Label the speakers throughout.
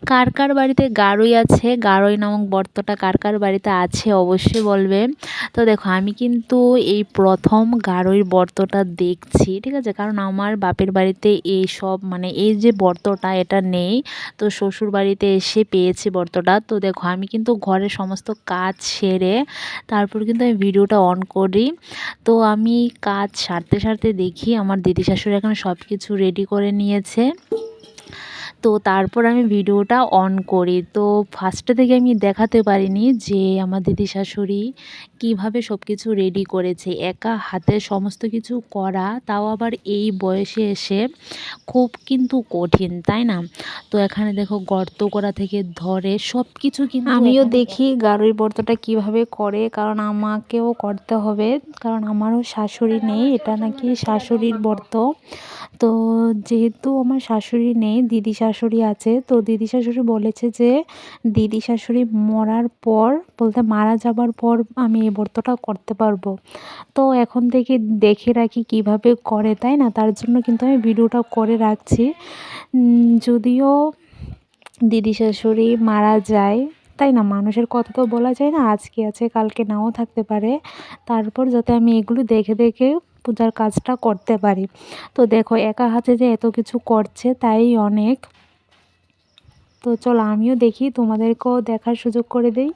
Speaker 1: কার কার বাড়িতে গারই আছে, গারই নামক বর্তটা কার কার বাড়িতে আছে অবশ্যই বলবে। তো দেখো আমি কিন্তু এই প্রথম গারইর বর্তটা দেখছি, ঠিক আছে, কারণ আমার বাপের বাড়িতে এই সব মানে এই যে বর্তটা এটা নেই। তো শ্বশুর বাড়িতে এসে পেয়েছি বর্তটা। তো দেখো আমি কিন্তু ঘরের সমস্ত কাজ সেরে তারপর কিন্তু আমি ভিডিওটা অন করি। তো আমি কাজ সারতে সারতে দেখি আমার দিদি শাশুড়ি এখন সব কিছু রেডি করে নিয়েছে। তো তারপর আমি ভিডিওটা অন করি। তো ফার্স্টে থেকে আমি দেখাতে পারিনি যে আমার দিদি শাশুড়ি কীভাবে সব কিছু রেডি করেছে। একা হাতে সমস্ত কিছু করা, তাও আবার এই বয়সে এসে খুব কিন্তু কঠিন, তাই না? তো এখানে দেখো গর্ত করা থেকে ধরে সব কিছু কিন্তু আমিও দেখি গারুই বর্তটা কিভাবে করে, কারণ আমাকেও করতে হবে, কারণ আমারও শাশুড়ি নেই। এটা নাকি শাশুড়ির বর্ত। তো যেহেতু আমার শাশুড়ি নেই, দিদি শাশুড়ি আছে, তো দিদি শাশুড়ি বলেছে যে দিদি শাশুড়ি মরার পর, বলতে মারা যাবার পর আমি এই ব্রতটা করতে পারবো। তো এখন থেকে দেখে রাখি কিভাবে করে, তাই না? তার জন্য কিন্তু আমি ভিডিওটা করে রাখছি। যদিও দিদি শাশুড়ি মারা যায়, তাই না, মানুষের কথা তো বলা যায় না, আজকে আছে কালকে নাও থাকতে পারে। তারপর যাতে আমি এগুলো দেখে দেখে পূজার কাজটা করতে পারি। তো দেখো একা হাতে যে এত কিছু করছে তাই অনেক। তো চলো আমিও দেখি, তোমাদেরকেও দেখার সুযোগ করে দেই।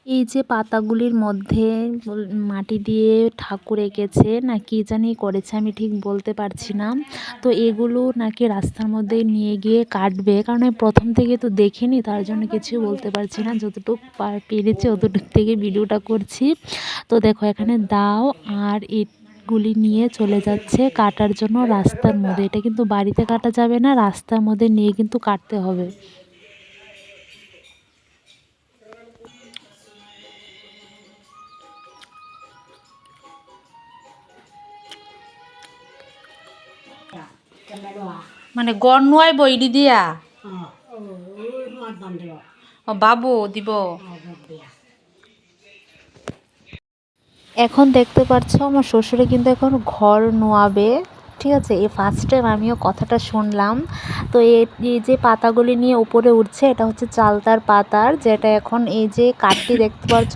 Speaker 1: এই যে পাতাগুলির মধ্যে মাটি দিয়ে ঠাকুর এঁকেছে না কি জানি করেছে, আমি ঠিক বলতে পারছি না। তো এগুলো নাকি রাস্তার মধ্যে নিয়ে গিয়ে কাটবে, কারণ আমি প্রথম থেকে তো দেখিনি, তার জন্য কিছু বলতে পারছি না। যতটুকু পেরেছি অতটুকু থেকে ভিডিওটা করছি। তো দেখো এখানে দাও আর ইটগুলি নিয়ে চলে যাচ্ছে কাটার জন্য রাস্তার মধ্যে। এটা কিন্তু বাড়িতে কাটা যাবে না, রাস্তার মধ্যে নিয়ে কিন্তু কাটতে হবে।
Speaker 2: মানে গড় নোয়াই বইডি দিয়া ও বাবু দিব।
Speaker 1: এখন দেখতে পাচ্ছ আমার শ্বশুরে কিন্তু এখন ঘর নোয়াবে, ঠিক আছে। এই ফার্স্ট টাইম আমিও কথাটা শুনলাম। তো এই যে পাতাগুলি নিয়ে উপরে উঠছে, এটা হচ্ছে চালতার পাতার, যেটা এখন এই যে কাঠটি দেখতে পাচ্ছ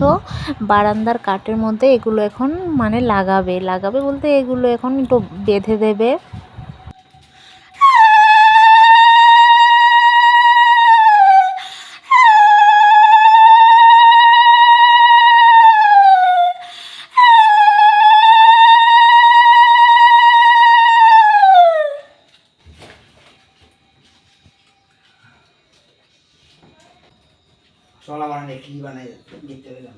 Speaker 1: বারান্দার কাঠের মধ্যে, এগুলো এখন মানে লাগাবে লাগাবে বলতে এগুলো এখন একটু বেঁধে দেবে।
Speaker 3: চলা বানালে কি বানাই দেখতে পেলাম।